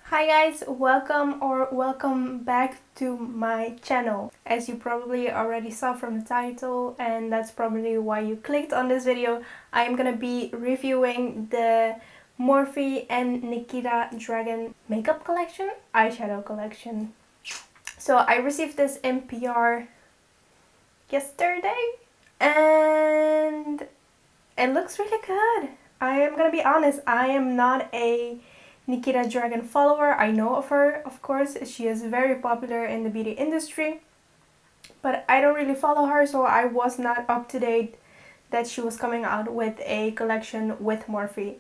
Hi guys, welcome back to my channel. As you probably already saw from the title, and that's probably why you clicked on this video, I'm gonna be reviewing the Morphe and Nikita Dragun makeup collection, eyeshadow collection. So I received this in PR yesterday and it looks really good. I am gonna be honest, I am not a Nikita Dragun follower. I know of her, of course. She is very popular in the beauty industry, but I don't really follow her, so I was not up to date that she was coming out with a collection with Morphe.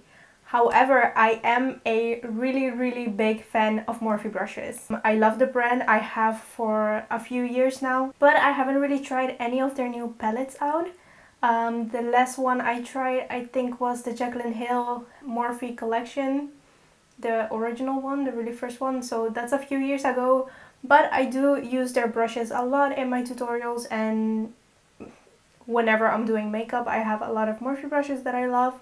However, I am a really big fan of Morphe brushes. I love the brand. I have for a few years now, but I haven't really tried any of their new palettes out. The last one I tried, I think, was the Jaclyn Hill Morphe collection, the original one, the really first one, so that's a few years ago. But I do use their brushes a lot in my tutorials, and whenever I'm doing makeup I have a lot of Morphe brushes that I love.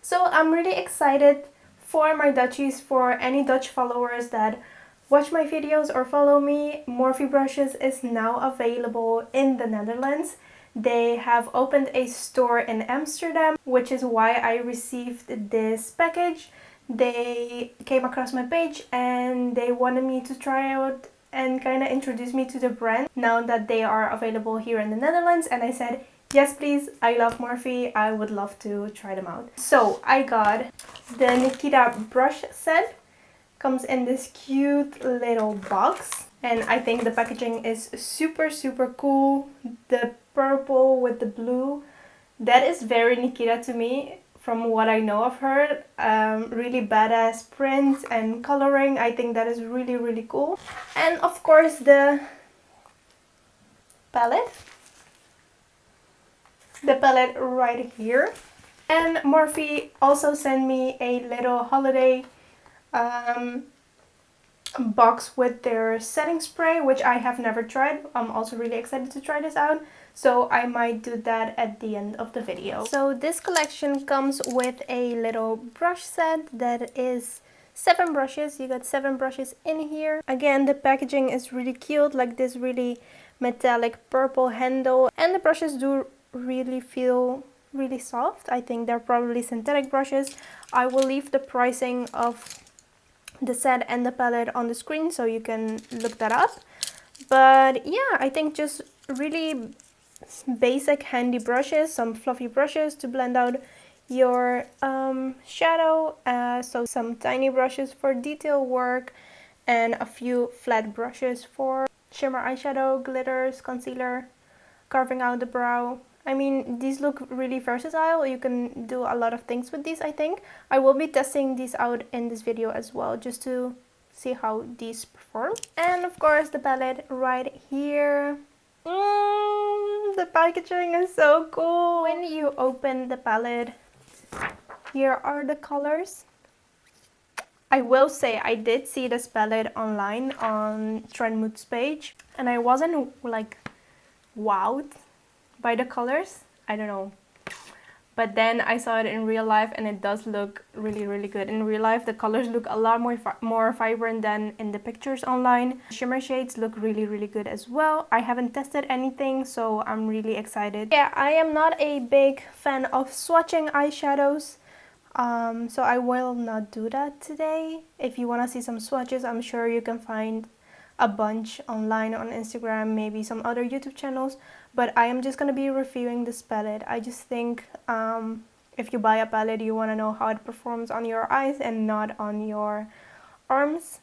So I'm really excited for my Dutchies, for any Dutch followers that watch my videos or follow me. Morphe brushes is now available in the Netherlands. They have opened a store in Amsterdam, which is why I received this package. They came across my page and they wanted me to try out and kind of introduce me to the brand now that they are available here in the Netherlands, and I said yes please, I love Morphe, I would love to try them out. So I got the Nikita brush set. Comes in this cute little box and I think the packaging is super cool. The purple with the blue, that is very Nikita to me from what I know of her. Really badass prints and coloring. I think that is really cool. And of course the palette. The palette right here. And Morphe also sent me a little holiday box with their setting spray, which I have never tried. I'm also really excited to try this out, so I might do that at the end of the video. So this collection comes with a little brush set that is 7 brushes. You got 7 brushes in here. Again, the packaging is really cute, like this really metallic purple handle, and the brushes do really feel really soft. I think they're probably synthetic brushes. I will leave the pricing of the set and the palette on the screen so you can look that up. But yeah, I think just really basic handy brushes, some fluffy brushes to blend out your shadow, so some tiny brushes for detail work and a few flat brushes for shimmer eyeshadow, glitters, concealer, carving out the brow. I mean, these look really versatile. You can do a lot of things with these, I think. I will be testing these out in this video as well, just to see how these perform. And of course, the palette right here. The packaging is so cool. When you open the palette, here are the colors. I will say I did see this palette online on Trendmood's page, and I wasn't like wowed by the colors. I don't know, but then I saw it in real life and it does look really good. In real life the colors look a lot more vibrant than in the pictures online. Shimmer shades look really good as well. I haven't tested anything, so I'm really excited. Yeah, I am not a big fan of swatching eyeshadows, so I will not do that today. If you want to see some swatches, I'm sure you can find a bunch online on Instagram, maybe some other YouTube channels, but I am just going to be reviewing this palette. I just think if you buy a palette, you want to know how it performs on your eyes and not on your arms.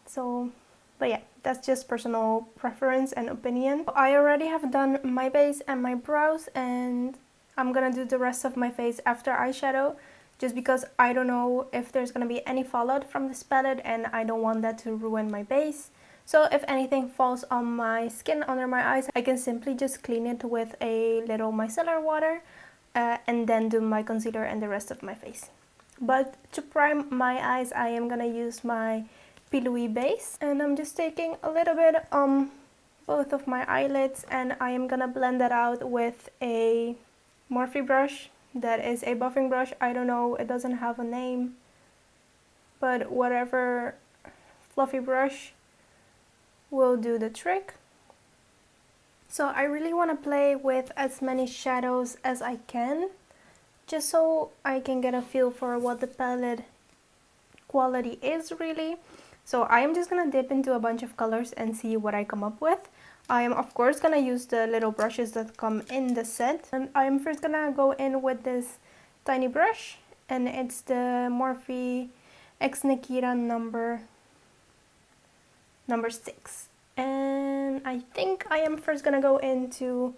So, but yeah, that's just personal preference and opinion. I already have done my base and my brows, and I'm gonna do the rest of my face after eyeshadow, just because I don't know if there's gonna be any fallout from this palette and I don't want that to ruin my base. So if anything falls on my skin under my eyes, I can simply just clean it with a little micellar water and then do my concealer and the rest of my face. But to prime my eyes, I am gonna use my Plouise Base, and I'm just taking a little bit on both of my eyelids, and I am gonna blend that out with a Morphe brush that is a buffing brush. I don't know, it doesn't have a name, but whatever fluffy brush will do the trick. So I really want to play with as many shadows as I can, just so I can get a feel for what the palette quality is really. So I am just gonna dip into a bunch of colors and see what I come up with. I am of course gonna use the little brushes that come in the set, and I am first gonna go in with this tiny brush, and it's the Morphe X Nikita number 6. And I think I am first gonna go into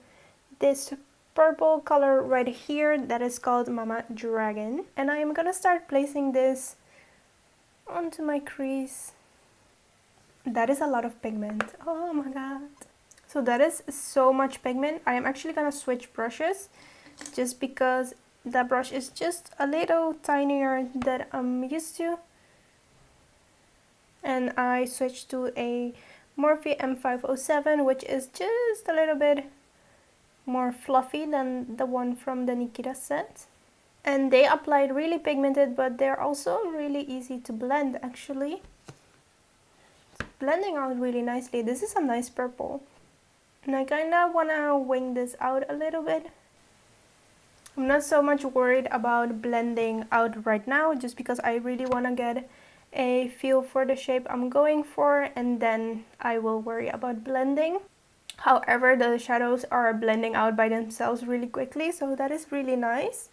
this purple color right here that is called Mama Dragon, and I am gonna start placing this onto my crease. That is a lot of pigment. Oh my god. So that is so much pigment. I am actually gonna switch brushes just because that brush is just a little tinier than I'm used to. And I switched to a Morphe M507, which is just a little bit more fluffy than the one from the Nikita set. And they applied really pigmented, but they're also really easy to blend actually. It's blending out really nicely. This is a nice purple. And I kind of want to wing this out a little bit. I'm not so much worried about blending out right now, just because I really want to get a feel for the shape I'm going for, and then I will worry about blending. However, the shadows are blending out by themselves really quickly, so that is really nice.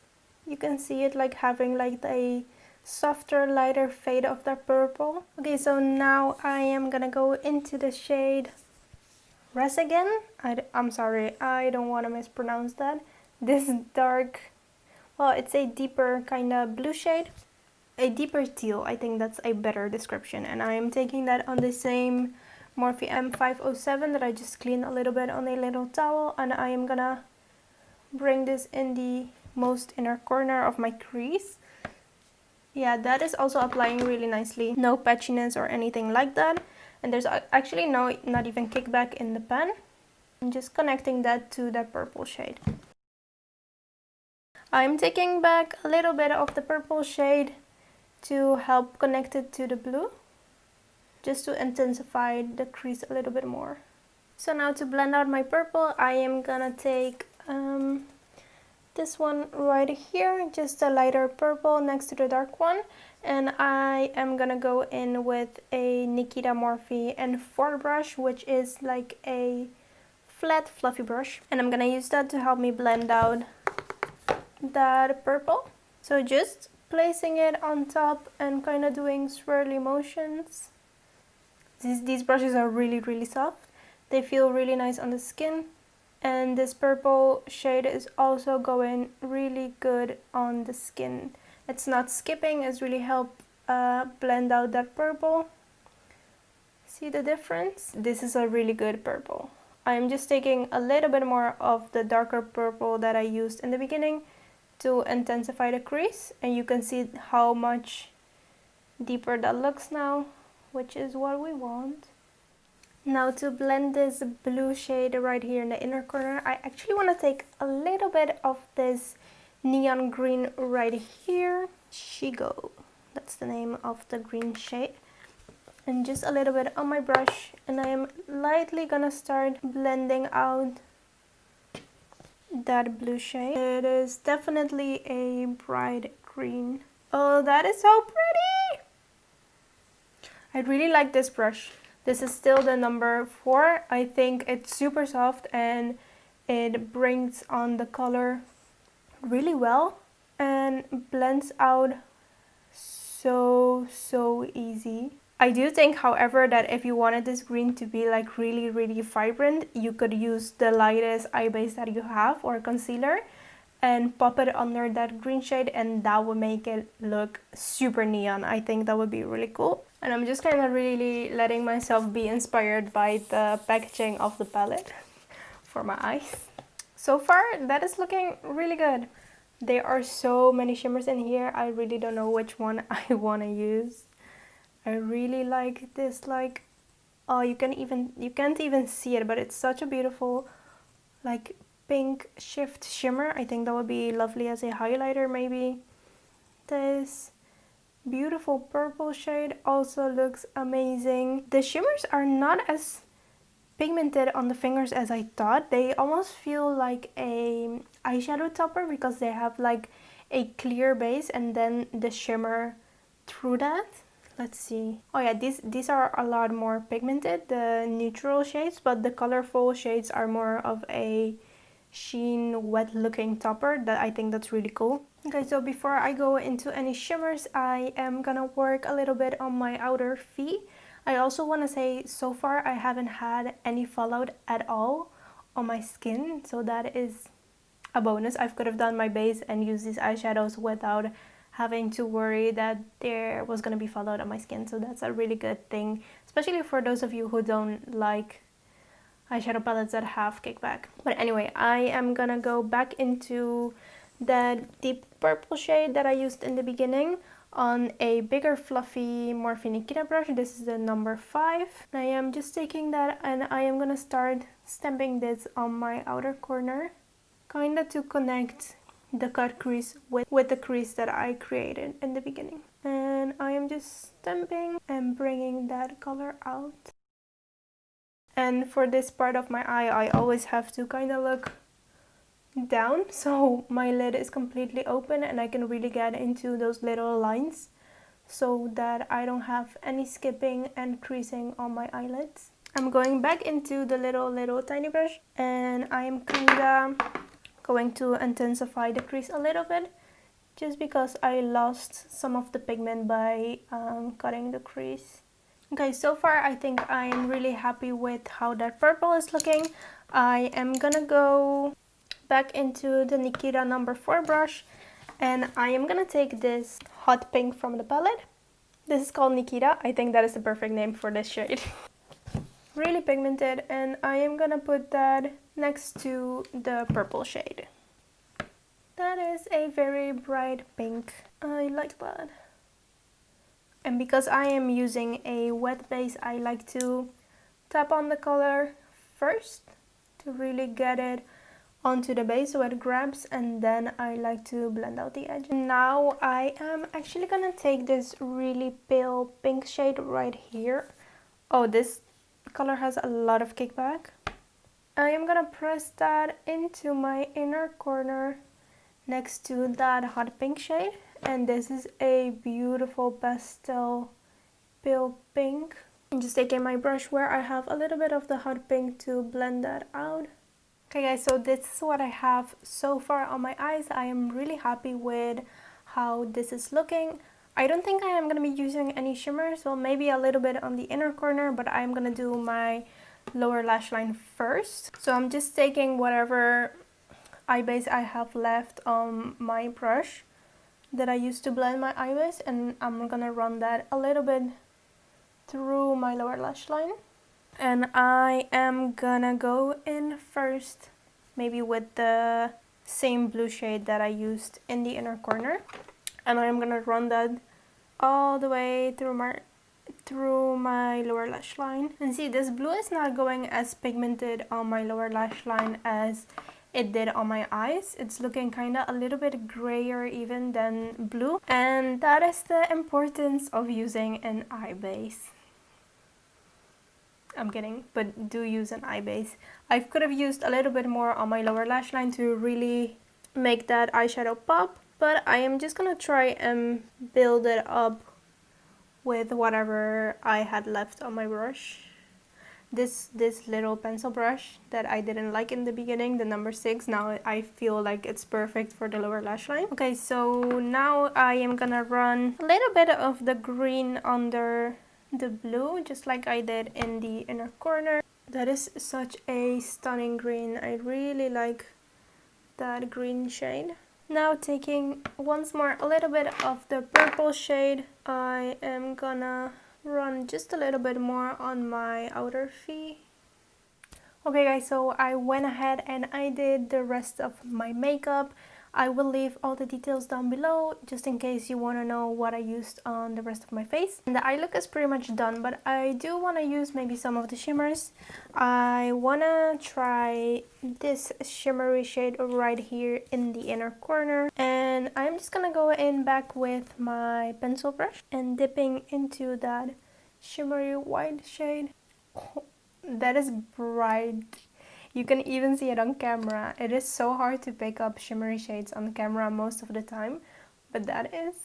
You can see it like having like a softer, lighter fade of that purple. Okay, so now I am gonna go into the shade Res again. I'm sorry, I don't want to mispronounce that. This dark, well, it's a deeper kind of blue shade. A deeper teal, I think that's a better description. And I am taking that on the same Morphe M507 that I just cleaned a little bit on a little towel. And I am gonna bring this in the most inner corner of my crease. Yeah, that is also applying really nicely. No patchiness or anything like that. And there's actually not even kickback in the pen. I'm just connecting that to that purple shade. I'm taking back a little bit of the purple shade to help connect it to the blue, just to intensify the crease a little bit more. So now to blend out my purple, I am gonna take this one right here, just a lighter purple next to the dark one, and I am gonna go in with a Nikita Morphe N4 brush, which is like a flat fluffy brush, and I'm gonna use that to help me blend out that purple. So just placing it on top and kind of doing swirly motions. These brushes are really soft. They feel really nice on the skin, and this purple shade is also going really good on the skin. It's not skipping, it's really helped blend out that purple. See the difference? This is a really good purple. I'm just taking a little bit more of the darker purple that I used in the beginning to intensify the crease, and you can see how much deeper that looks now, which is what we want. Now to blend this blue shade right here in the inner corner, I actually want to take a little bit of this neon green right here. Shigo, that's the name of the green shade. And just a little bit on my brush, and I am lightly gonna start blending out that blue shade. It is definitely a bright green. Oh, that is so pretty! I really like this brush. This is still the number 4. I think it's super soft and it brings on the color really well and blends out so easy. I do think, however, that if you wanted this green to be like really vibrant, you could use the lightest eye base that you have or concealer and pop it under that green shade, and that would make it look super neon. I think that would be really cool. And I'm just kind of really letting myself be inspired by the packaging of the palette for my eyes. So far, that is looking really good. There are so many shimmers in here. I really don't know which one I want to use. I really like this, like, oh, you can't even see it, but it's such a beautiful like pink shift shimmer. I think that would be lovely as a highlighter maybe. This beautiful purple shade also looks amazing. The shimmers are not as pigmented on the fingers as I thought. They almost feel like a eyeshadow topper because they have like a clear base and then the shimmer through that. Let's see. Oh yeah, these are a lot more pigmented, the neutral shades, but the colorful shades are more of a sheen, wet looking topper. That I think that's really cool. Okay, so before I go into any shimmers, I am gonna work a little bit on my outer V. I also want to say, so far I haven't had any fallout at all on my skin, so that is a bonus. I could have done my base and used these eyeshadows without having to worry that there was going to be fallout on my skin, so that's a really good thing, especially for those of you who don't like eyeshadow palettes that have kickback. But anyway, I am gonna go back into that deep purple shade that I used in the beginning on a bigger fluffy Morphe Nikita brush. This is the number 5. I am just taking that and I am gonna start stamping this on my outer corner, kinda to connect the cut crease with the crease that I created in the beginning. And I am just stamping and bringing that color out. And for this part of my eye, I always have to kind of look down so my lid is completely open and I can really get into those little lines so that I don't have any skipping and creasing on my eyelids. I'm going back into the little tiny brush and I'm kinda going to intensify the crease a little bit just because I lost some of the pigment by cutting the crease. Okay, so far I think I am really happy with how that purple is looking. I am gonna go back into the Nikita number 4 brush and I am gonna take this hot pink from the palette. This is called Nikita. I think that is the perfect name for this shade. Really pigmented, and I am gonna put that next to the purple shade. That is a very bright pink. I like that. And because I am using a wet base, I like to tap on the color first to really get it onto the base so it grabs, and then I like to blend out the edge. Now I am actually gonna take this really pale pink shade right here. Oh, this color has a lot of kickback. I am gonna press that into my inner corner next to that hot pink shade, and this is a beautiful pastel pale pink. I'm just taking my brush where I have a little bit of the hot pink to blend that out. Okay guys, so this is what I have so far on my eyes. I am really happy with how this is looking. I don't think I am going to be using any shimmer, so maybe a little bit on the inner corner, but I'm going to do my lower lash line first. So I'm just taking whatever eye base I have left on my brush that I used to blend my eye base, and I'm going to run that a little bit through my lower lash line. And I am gonna go in first, maybe with the same blue shade that I used in the inner corner. And I'm gonna run that all the way through my lower lash line. And see, this blue is not going as pigmented on my lower lash line as it did on my eyes. It's looking kinda a little bit grayer even than blue. And that is the importance of using an eye base. I'm kidding, but do use an eye base. I could have used a little bit more on my lower lash line to really make that eyeshadow pop, but I am just gonna try and build it up with whatever I had left on my brush. This little pencil brush that I didn't like in the beginning, the number 6, now I feel like it's perfect for the lower lash line. Okay, so now I am gonna run a little bit of the green under the blue, just like I did in the inner corner. That is such a stunning green. I really like that green shade. Now taking once more a little bit of the purple shade, I am gonna run just a little bit more on my outer V. Okay guys, so I went ahead and I did the rest of my makeup. I will leave all the details down below just in case you want to know what I used on the rest of my face. And the eye look is pretty much done, but I do want to use maybe some of the shimmers. I want to try this shimmery shade right here in the inner corner, and I'm just gonna go in back with my pencil brush and dipping into that shimmery white shade. Oh, that is bright. You can even see it on camera. It is so hard to pick up shimmery shades on camera most of the time, but that is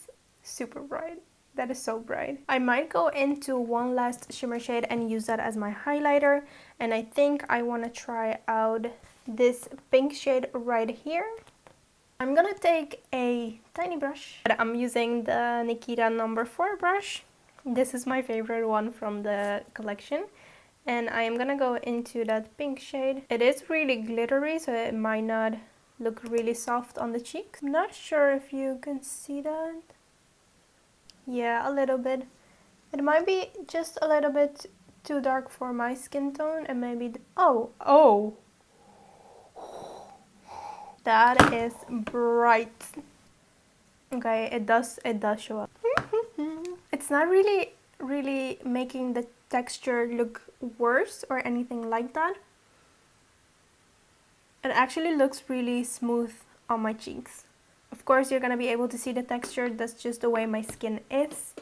super bright. That is so bright. I might go into one last shimmer shade and use that as my highlighter, and I think I want to try out this pink shade right here. I'm gonna take a tiny brush. I'm using the Nikita number 4 brush. This is my favorite one from the collection. And I am gonna go into that pink shade. It is really glittery, so it might not look really soft on the cheeks. I'm not sure if you can see that. Yeah, a little bit. It might be just a little bit too dark for my skin tone, and maybe oh, that is bright. Okay, it does show up. It's not really making the texture look worse or anything like that. It actually looks really smooth on my cheeks. Of course, you're gonna be able to see the texture. That's just the way my skin is.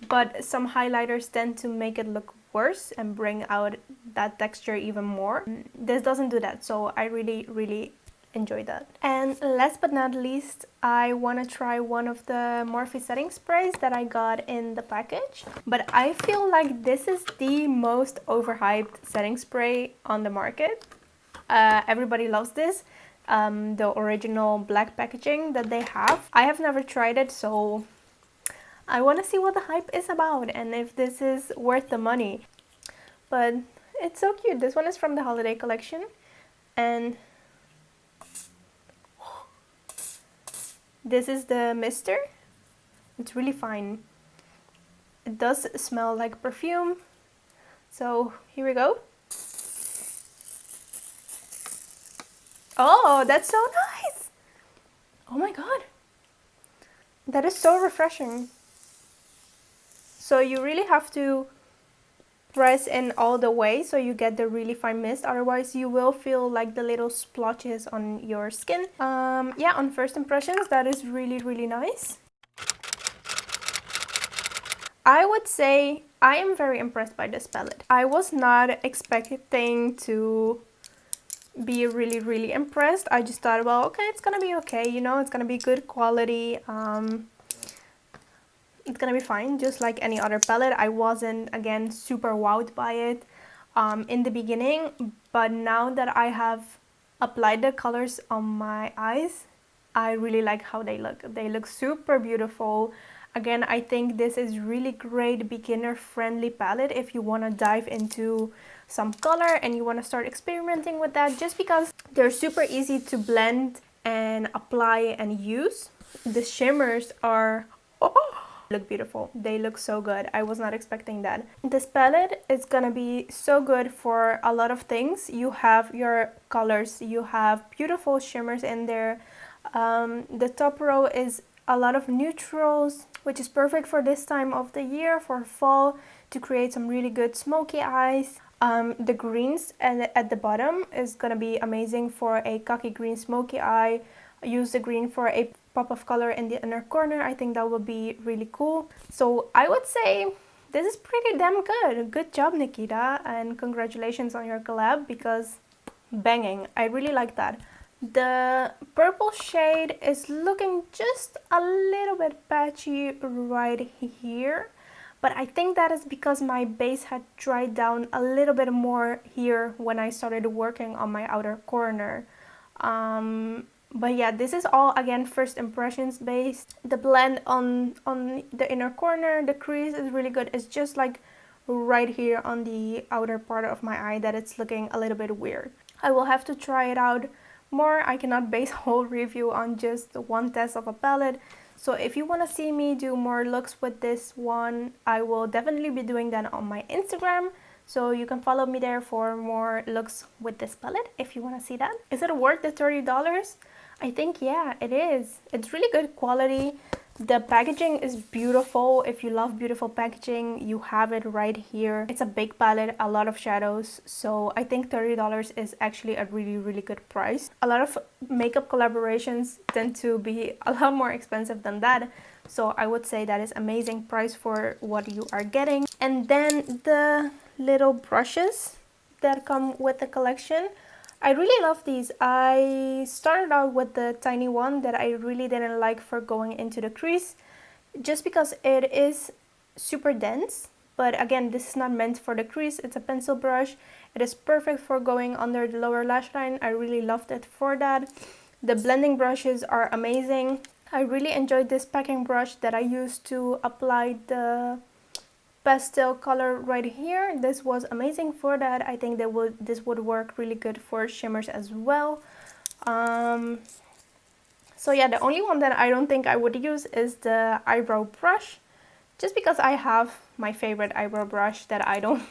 But some highlighters tend to make it look worse and bring out that texture even more. This doesn't do that, so I really enjoy that. And last but not least, I want to try one of the Morphe setting sprays that I got in the package. But I feel like this is the most overhyped setting spray on the market. Everybody loves this, the original black packaging that they have. I have never tried it, so I want to see what the hype is about and if this is worth the money. But it's so cute. This one is from the holiday collection, and this is the mister. It's really fine. It does smell like perfume. So here we go. Oh, that's so nice. Oh my god. That is so refreshing. So you really have to press in all the way so you get the really fine mist, otherwise you will feel like the little splotches on your skin. Yeah, on first impressions, that is really nice. I would say I am very impressed by this palette. I was not expecting to be really impressed. I just thought, well, okay, it's gonna be okay, you know, it's gonna be good quality. It's gonna be fine, just like any other palette. I wasn't, again, super wowed by it in the beginning, but now that I have applied the colors on my eyes, I really like how they look. They look super beautiful. Again, I think this is really great beginner friendly palette if you want to dive into some color and you want to start experimenting with that, just because they're super easy to blend and apply and use. The shimmers are look beautiful. They look so good. I was not expecting that. This palette is gonna be so good for a lot of things. You have your colors, you have beautiful shimmers in there. The top row is a lot of neutrals, which is perfect for this time of the year, for fall, to create some really good smoky eyes. The greens at the bottom is gonna be amazing for a khaki green smoky eye. Use the green for a pop of color in the inner corner. I think that would be really cool. So I would say this is pretty damn good. Good job, Nikita, and congratulations on your collab, because banging. I really like that. The purple shade is looking just a little bit patchy right here, but I think that is because my base had dried down a little bit more here when I started working on my outer corner. But yeah, this is all, again, first impressions based. The blend on the inner corner, the crease is really good. It's just like right here on the outer part of my eye that it's looking a little bit weird. I will have to try it out more. I cannot base a whole review on just one test of a palette. So if you want to see me do more looks with this one, I will definitely be doing that on my Instagram. So you can follow me there for more looks with this palette if you want to see that. Is it worth the $30? I think, yeah, it is. It's really good quality. The packaging is beautiful. If you love beautiful packaging, you have it right here. It's a big palette, a lot of shadows. So I think $30 is actually a really, really good price. A lot of makeup collaborations tend to be a lot more expensive than that. So I would say that is amazing price for what you are getting. And then the little brushes that come with the collection. I really love these. I started out with the tiny one that I really didn't like for going into the crease, just because it is super dense. But again, this is not meant for the crease. It's a pencil brush. It is perfect for going under the lower lash line. I really loved it for that. The blending brushes are amazing. I really enjoyed this packing brush that I used to apply the pastel color right here. This was amazing for that. I think this would work really good for shimmers as well. So yeah, the only one that I don't think I would use is the eyebrow brush, just because I have my favorite eyebrow brush that I don't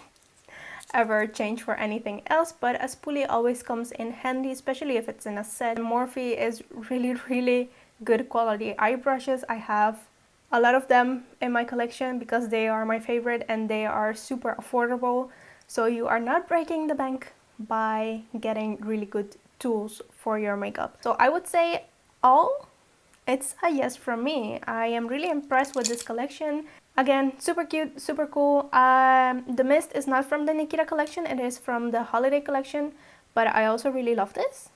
ever change for anything else. But a spoolie always comes in handy, especially if it's in a set. Morphe is really, really good quality eye brushes. I have a lot of them in my collection because they are my favorite and they are super affordable. So you are not breaking the bank by getting really good tools for your makeup. So I would say it's a yes from me. I am really impressed with this collection. Again, super cute, super cool. The mist is not from the Nikita collection, it is from the holiday collection, but I also really love this.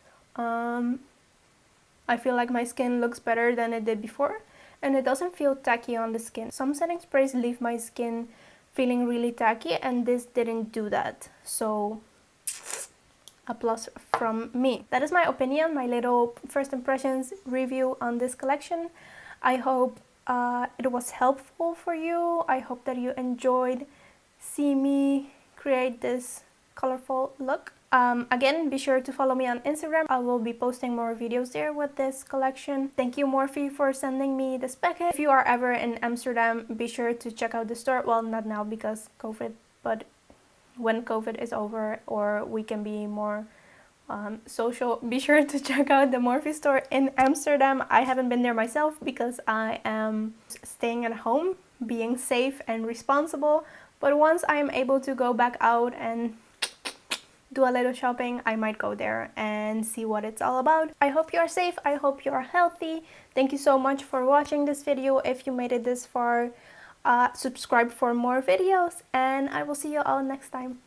I feel like my skin looks better than it did before, and it doesn't feel tacky on the skin. Some setting sprays leave my skin feeling really tacky, and this didn't do that. So a plus from me. That is my opinion, my little first impressions review on this collection. I hope it was helpful for you. I hope that you enjoyed seeing me create this colorful look. Again, be sure to follow me on Instagram. I will be posting more videos there with this collection. Thank you, Morphe, for sending me this package. If you are ever in Amsterdam, be sure to check out the store. Well, not now because COVID, but when COVID is over or we can be more social, be sure to check out the Morphe store in Amsterdam. I haven't been there myself because I am staying at home, being safe and responsible. But once I am able to go back out and do a little shopping, I might go there and see what it's all about. I hope you are safe. I hope you are healthy. Thank you so much for watching this video. If you made it this far, subscribe for more videos, and I will see you all next time.